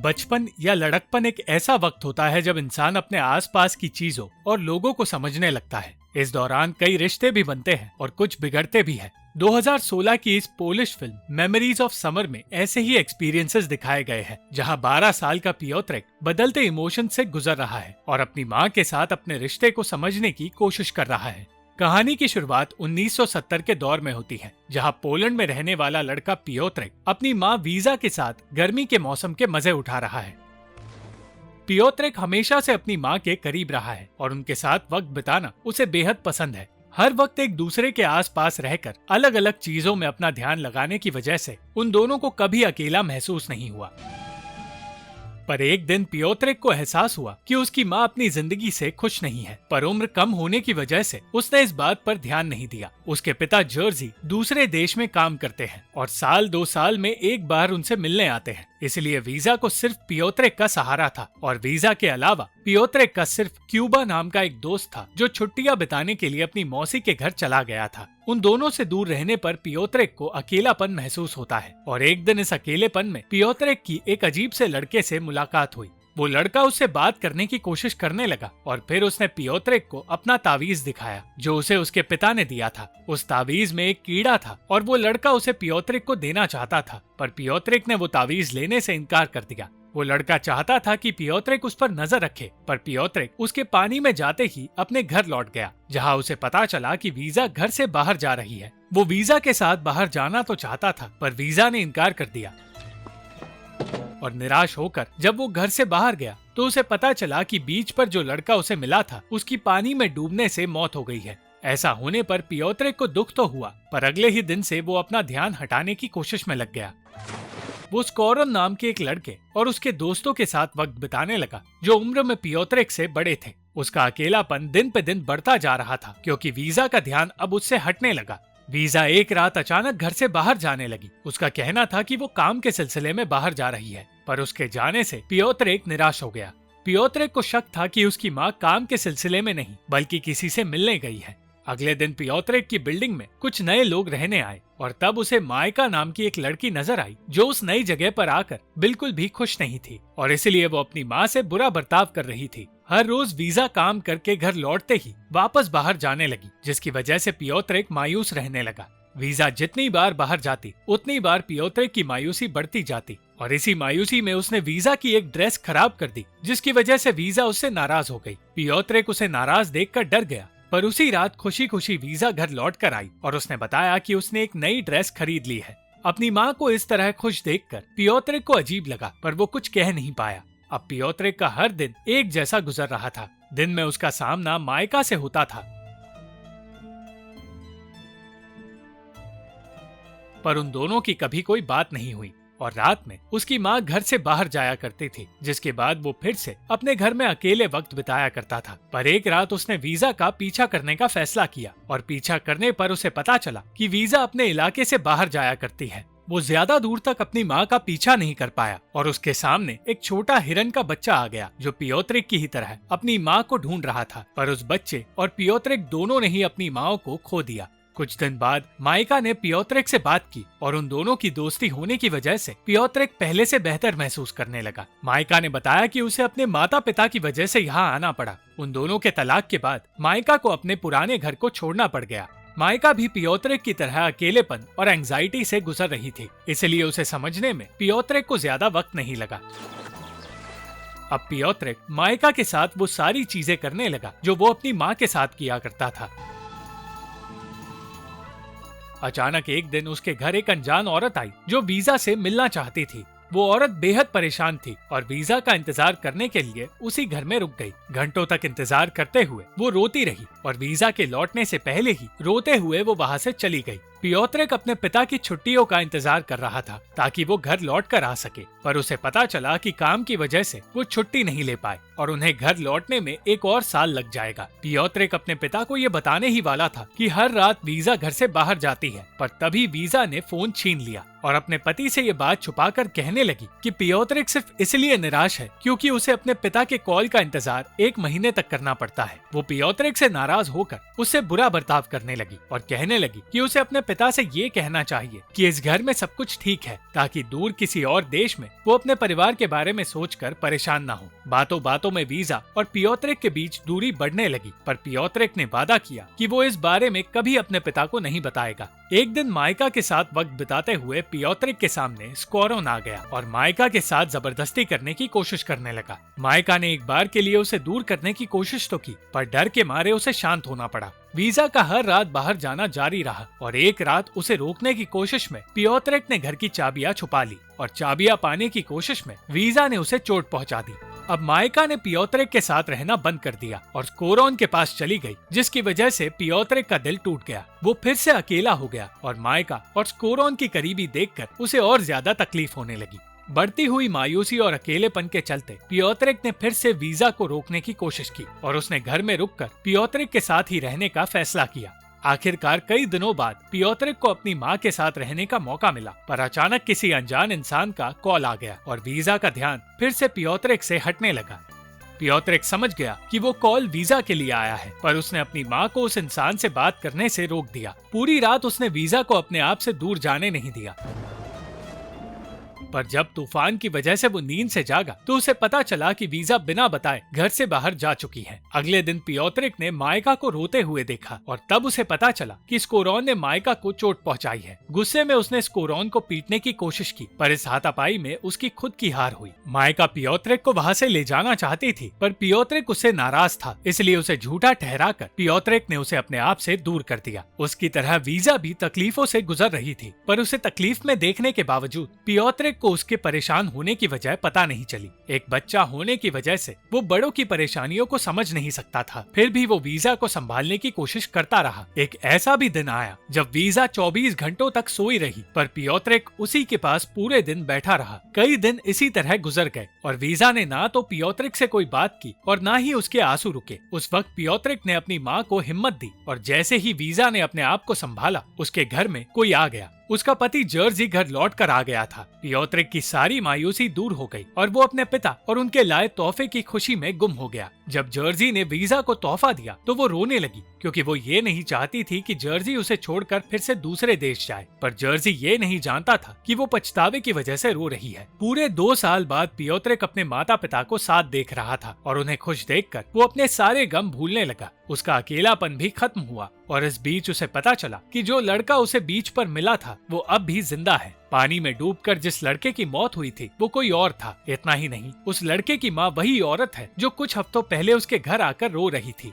बचपन या लड़कपन एक ऐसा वक्त होता है जब इंसान अपने आसपास की चीजों और लोगों को समझने लगता है। इस दौरान कई रिश्ते भी बनते हैं और कुछ बिगड़ते भी हैं। 2016 की इस Polish film memories of summer में ऐसे ही एक्सपीरियंसेस दिखाए गए हैं, जहां 12 साल का पियोत्रेक बदलते इमोशन से गुजर रहा है और अपनी मां के साथ अपने रिश्ते को समझने की कोशिश कर रहा है। कहानी की शुरुआत 1970 के दौर में होती है, जहां पोलैंड में रहने वाला लड़का पियोत्रेक अपनी मां वीजा के साथ गर्मी के मौसम के मजे उठा रहा है। पियोत्रेक हमेशा से अपनी मां के करीब रहा है और उनके साथ वक्त बिताना उसे बेहद पसंद है। हर वक्त एक दूसरे के आसपास रहकर अलग अलग चीजों में अपना ध्यान लगाने की वजह से उन दोनों को कभी अकेला महसूस नहीं हुआ। पर एक दिन पियोत्रेक को एहसास हुआ कि उसकी मां अपनी जिंदगी से खुश नहीं है, पर उम्र कम होने की वजह से उसने इस बात पर ध्यान नहीं दिया। उसके पिता जर्सी दूसरे देश में काम करते हैं और साल 2 साल में एक बार उनसे मिलने आते हैं, इसलिए वीजा को सिर्फ पियोत्रेक का सहारा था। और वीजा के अलावा पियोत्रेक का सिर्फ क्यूबा नाम का एक दोस्त था जो छुट्टियां बिताने के लिए अपनी मौसी के घर चला गया था। उन दोनों से दूर रहने पर पियोत्रेक को अकेलापन महसूस होता है और एक दिन इस अकेलेपन में पियोत्रेक की एक अजीब से लड़के से मुलाकात हुई। वो लड़का उससे बात करने की कोशिश करने लगा और फिर उसने पियोत्रेक को अपना तावीज दिखाया जो उसे उसके पिता ने दिया था। उस तावीज में एक कीड़ा था और वो लड़का उसे पियोत्रेक को देना चाहता था, पर पियोत्रेक ने वो तावीज लेने से इनकार कर दिया। वो लड़का चाहता था कि पियोत्रेक उस पर नजर रखे, पर पियोत्रेक उसके पानी में जाते ही अपने घर लौट गया, जहां उसे पता चला कि वीजा घर से बाहर जा रही है। वो वीजा के साथ बाहर जाना तो चाहता था, पर वीजा ने इनकार कर दिया और निराश होकर जब वो घर से बाहर गया तो उसे पता चला कि बीच पर जो लड़का उसे मिला था उसकी पानी में डूबने से मौत हो गई है। ऐसा होने पर पियोत्रेक को दुख तो हुआ, पर अगले ही दिन से वो अपना ध्यान हटाने की कोशिश में लग गया। वो स्कोरन नाम के एक लड़के और उसके दोस्तों के साथ वक्त बिताने लगा जो उम्र में पियोत्रेक से बड़े थे। उसका अकेलापन दिन पे दिन बढ़ता जा रहा था क्योंकि वीजा का ध्यान अब उससे हटने लगा। वीजा एक रात अचानक घर से बाहर जाने लगी। उसका कहना था कि वो काम के सिलसिले में बाहर जा रही है, पर उसके जाने से पियोत्रेक निराश हो गया। पियोत्रेक को शक था कि उसकी माँ काम के सिलसिले में नहीं बल्कि किसी से मिलने गई है। अगले दिन पियोत्रेक की बिल्डिंग में कुछ नए लोग रहने आए और तब उसे मायका नाम की एक लड़की नजर आई जो उस नई जगह पर आकर बिल्कुल भी खुश नहीं थी और इसलिए वो अपनी माँ से बुरा बर्ताव कर रही थी। हर रोज वीजा काम करके घर लौटते ही वापस बाहर जाने लगी, जिसकी वजह से पियोत्रेक मायूस रहने लगा। वीजा जितनी बार बाहर जाती उतनी बार पियोत्रेक की मायूसी बढ़ती जाती और इसी मायूसी में उसने वीजा की एक ड्रेस खराब कर दी, जिसकी वजह से वीजा उससे नाराज हो गई। पियोत्रेक उसे नाराज देखकर डर गया, पर उसी रात खुशी खुशी वीजा घर लौट कर आई और उसने बताया कि उसने एक नई ड्रेस खरीद ली है। अपनी माँ को इस तरह खुश देखकर पियोत्रेक को अजीब लगा, पर वो कुछ कह नहीं पाया। अब पियोत्रेक का हर दिन एक जैसा गुजर रहा था। दिन में उसका सामना मायका से होता था, पर उन दोनों की कभी कोई बात नहीं हुई और रात में उसकी माँ घर से बाहर जाया करती थी, जिसके बाद वो फिर से अपने घर में अकेले वक्त बिताया करता था। पर एक रात उसने वीजा का पीछा करने का फैसला किया और पीछा करने पर उसे पता चला कि वीजा अपने इलाके से बाहर जाया करती है। वो ज्यादा दूर तक अपनी माँ का पीछा नहीं कर पाया और उसके सामने एक छोटा हिरन का बच्चा आ गया जो पियोत्रेक की ही तरह अपनी माँ को ढूंढ रहा था, पर उस बच्चे और पियोत्रेक दोनों ने ही अपनी माँ को खो दिया। कुछ दिन बाद मायका ने पियोत्रेक से बात की और उन दोनों की दोस्ती होने की वजह से पियोत्रेक पहले से बेहतर महसूस करने लगा। मायका ने बताया कि उसे अपने माता पिता की वजह से यहाँ आना पड़ा। उन दोनों के तलाक के बाद मायका को अपने पुराने घर को छोड़ना पड़ गया। मायका भी पियोत्रेक की तरह अकेलेपन और एंजाइटी से गुजर रही थी, इसलिए उसे समझने में पियोत्रेक को ज्यादा वक्त नहीं लगा। अब पियोत्रेक मायका के साथ वो सारी चीजें करने लगा जो वो अपनी माँ के साथ किया करता था। अचानक एक दिन उसके घर एक अनजान औरत आई जो वीजा से मिलना चाहती थी। वो औरत बेहद परेशान थी और वीजा का इंतजार करने के लिए उसी घर में रुक गई। घंटों तक इंतजार करते हुए वो रोती रही और वीजा के लौटने से पहले ही रोते हुए वो वहाँ से चली गई। पियोत्रेक अपने पिता की छुट्टियों का इंतजार कर रहा था ताकि वो घर लौट कर आ सके, पर उसे पता चला कि काम की वजह से वो छुट्टी नहीं ले पाए और उन्हें घर लौटने में एक और साल लग जाएगा। पियोत्रेक अपने पिता को ये बताने ही वाला था कि हर रात वीजा घर से बाहर जाती है, पर तभी वीजा ने फोन छीन लिया और अपने पति से ये बात छुपाकर कहने लगी कि पियोत्रेक सिर्फ इसलिए निराश है क्योंकि उसे अपने पिता के कॉल का इंतजार 1 महीने तक करना पड़ता है। वो पियोत्रेक से नाराज होकर उससे बुरा बर्ताव करने लगी और कहने लगी कि उसे अपने पिता से ये कहना चाहिए कि इस घर में सब कुछ ठीक है, ताकि दूर किसी और देश में वो अपने परिवार के बारे में सोचकर परेशान ना हो। बातों बातों में वीजा और पियोत्रिक के बीच दूरी बढ़ने लगी, पर पियोत्रिक ने वादा किया कि वो इस बारे में कभी अपने पिता को नहीं बताएगा। एक दिन माइका के साथ वक्त बिताते हुए पियोत्रिक के सामने स्कोरोन आ गया और माइका के साथ जबरदस्ती करने की कोशिश करने लगा। माइका ने एक बार के लिए उसे दूर करने की कोशिश तो की, पर डर के मारे उसे शांत होना पड़ा। वीजा का हर रात बाहर जाना जारी रहा और एक रात उसे रोकने की कोशिश में पियोत्रिक ने घर की चाबियां छुपा ली और चाबियां पाने की कोशिश में वीजा ने उसे चोट पहुंचा दी। अब माइका ने पियोत्रिक के साथ रहना बंद कर दिया और स्कोरोन के पास चली गई, जिसकी वजह से पियोत्रिक का दिल टूट गया। वो फिर से अकेला हो गया और माइका और स्कोरोन की करीबी देखकर उसे और ज्यादा तकलीफ होने लगी। बढ़ती हुई मायूसी और अकेलेपन के चलते पियोत्रिक ने फिर से वीजा को रोकने की कोशिश की और उसने घर में रुककर पियोत्रिक के साथ ही रहने का फैसला किया। आखिरकार कई दिनों बाद पियोत्रिक को अपनी माँ के साथ रहने का मौका मिला, पर अचानक किसी अनजान इंसान का कॉल आ गया और वीजा का ध्यान फिर से पियोत्रिक से हटने लगा। पियोत्रिक समझ गया कि वो कॉल वीजा के लिए आया है, पर उसने अपनी माँ को उस इंसान से बात करने से रोक दिया। पूरी रात उसने वीजा को अपने आप से दूर जाने नहीं दिया, पर जब तूफान की वजह से वो नींद से जागा तो उसे पता चला कि वीजा बिना बताए घर से बाहर जा चुकी है। अगले दिन पियोत्रिक ने माइका को रोते हुए देखा और तब उसे पता चला कि स्कोरोन ने माइका को चोट पहुंचाई है। गुस्से में उसने स्कोरोन को पीटने की कोशिश की, पर इस हाथापाई में उसकी खुद की हार हुई। माइका पियोत्रिक को वहाँ से ले जाना चाहती थी, पर पियोत्रिक उससे नाराज था, इसलिए उसे झूठा ठहराकर पियोत्रिक ने उसे अपने आप से दूर कर दिया। उसकी तरह वीजा भी तकलीफों से गुजर रही थी, पर उसे तकलीफ में देखने के बावजूद पियोत्रिक को उसके परेशान होने की वजह पता नहीं चली। एक बच्चा होने की वजह से वो बड़ों की परेशानियों को समझ नहीं सकता था, फिर भी वो वीजा को संभालने की कोशिश करता रहा। एक ऐसा भी दिन आया जब वीजा 24 घंटों तक सोई रही, पर पियोत्रिक उसी के पास पूरे दिन बैठा रहा। कई दिन इसी तरह गुजर गए और वीजा ने ना तो पियोत्रिक से कोई बात की और ना ही उसके आंसू रुके। उस वक्त पियोत्रिक ने अपनी माँ को हिम्मत दी और जैसे ही वीजा ने अपने आप को संभाला, उसके घर में कोई आ गया। उसका पति जर्जी घर लौट कर आ गया था। पियोत्रिक की सारी मायूसी दूर हो गई और वो अपने पिता और उनके लाए तोहफे की खुशी में गुम हो गया। जब जर्जी ने वीजा को तोहफा दिया तो वो रोने लगी, क्योंकि वो ये नहीं चाहती थी कि जर्जी उसे छोड़कर फिर से दूसरे देश जाए। पर जर्जी ये नहीं जानता था कि वो पछतावे की वजह से रो रही है। पूरे 2 साल बाद पियोत्रिक अपने माता पिता को साथ देख रहा था और उन्हें खुश देखकर वो अपने सारे गम भूलने लगा। उसका अकेलापन भी खत्म हुआ और इस बीच उसे पता चला कि जो लड़का उसे बीच पर मिला था वो अब भी जिंदा है। पानी में डूबकर जिस लड़के की मौत हुई थी वो कोई और था। इतना ही नहीं, उस लड़के की माँ वही औरत है जो कुछ हफ्तों पहले उसके घर आकर रो रही थी।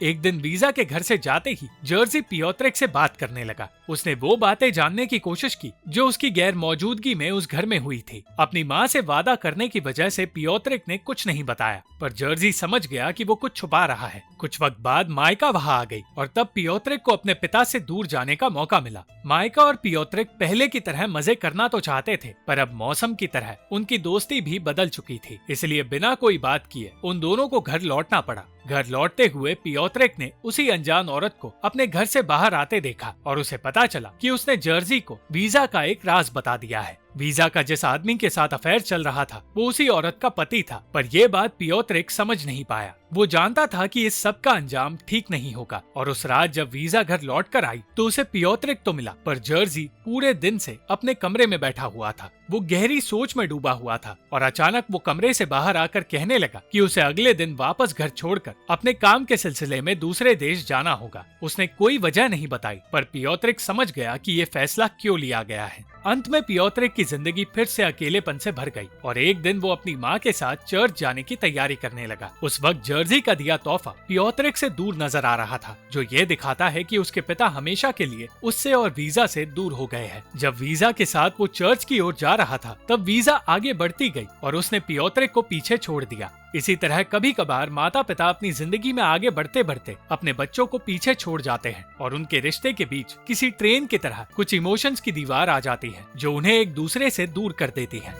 एक दिन वीजा के घर से जाते ही जर्जी पियोत्रिक से बात करने लगा। उसने वो बातें जानने की कोशिश की जो उसकी गैर मौजूदगी में उस घर में हुई थी। अपनी माँ से वादा करने की वजह से पियोत्रिक ने कुछ नहीं बताया, पर जर्जी समझ गया कि वो कुछ छुपा रहा है। कुछ वक्त बाद माइका वहाँ आ गई और तब पियोत्रिक को अपने पिता से दूर जाने का मौका मिला। माइका और पियोत्रिक पहले की तरह मजे करना तो चाहते थे, पर अब मौसम की तरह उनकी दोस्ती भी बदल चुकी थी, इसलिए बिना कोई बात किए उन दोनों को घर लौटना पड़ा। घर लौटते हुए पियोत्रिक ने उसी अनजान औरत को अपने घर से बाहर आते देखा और उसे पता चला कि उसने जर्जी को वीजा का एक राज बता दिया है। वीजा का जिस आदमी के साथ अफेयर चल रहा था वो उसी औरत का पति था, पर यह बात पियोत्रिक समझ नहीं पाया। वो जानता था कि इस सब का अंजाम ठीक नहीं होगा और उस रात जब वीजा घर लौट कर आई तो उसे पियोत्रिक तो मिला, पर जर्जी पूरे दिन से अपने कमरे में बैठा हुआ था। वो गहरी सोच में डूबा हुआ था और अचानक वो कमरे से बाहर आकर कहने लगा कि उसे अगले दिन वापस घर छोड़कर अपने काम के सिलसिले में दूसरे देश जाना होगा। उसने कोई वजह नहीं बताई, पर पियोत्रिक समझ गया कि ये फैसला क्यों लिया गया है। अंत में पियोत्रिक की जिंदगी फिर से अकेलेपन से भर गई और एक दिन वो अपनी माँ के साथ चर्च जाने की तैयारी करने लगा। उस वक्त जर्जी का दिया तोहफा पियोत्रिक से दूर नजर आ रहा था, जो ये दिखाता है कि उसके पिता हमेशा के लिए उससे और वीजा से दूर हो गए हैं। जब वीजा के साथ वो चर्च की ओर जा रहा था तब वीजा आगे बढ़ती गई और उसने पियोत्रिक को पीछे छोड़ दिया। इसी तरह कभी कभार माता पिता अपनी जिंदगी में आगे बढ़ते बढ़ते अपने बच्चों को पीछे छोड़ जाते हैं और उनके रिश्ते के बीच किसी ट्रेन की तरह कुछ इमोशंस की दीवार आ जाती है जो उन्हें एक दूसरे से दूर कर देती है।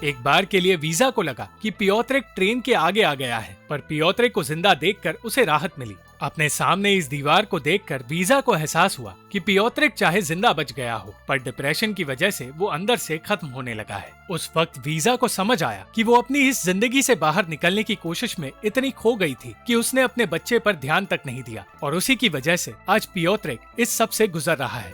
एक बार के लिए वीजा को लगा कि पियोत्रिक ट्रेन के आगे आ गया है, पर पियोत्रिक को जिंदा देखकर उसे राहत मिली। अपने सामने इस दीवार को देखकर वीजा को एहसास हुआ कि पियोत्रिक चाहे जिंदा बच गया हो, पर डिप्रेशन की वजह से वो अंदर से खत्म होने लगा है। उस वक्त वीजा को समझ आया कि वो अपनी इस जिंदगी से बाहर निकलने की कोशिश में इतनी खो गई थी कि उसने अपने बच्चे पर ध्यान तक नहीं दिया, और उसी की वजह से आज पियोत्रिक इस सब से गुजर रहा है।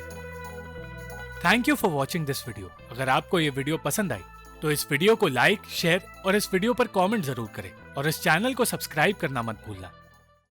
Thank you for watching this video. अगर आपको ये वीडियो पसंद आई तो इस वीडियो को लाइक, शेयर और इस वीडियो पर कमेंट जरूर करें, और इस चैनल को सब्सक्राइब करना मत भूलना।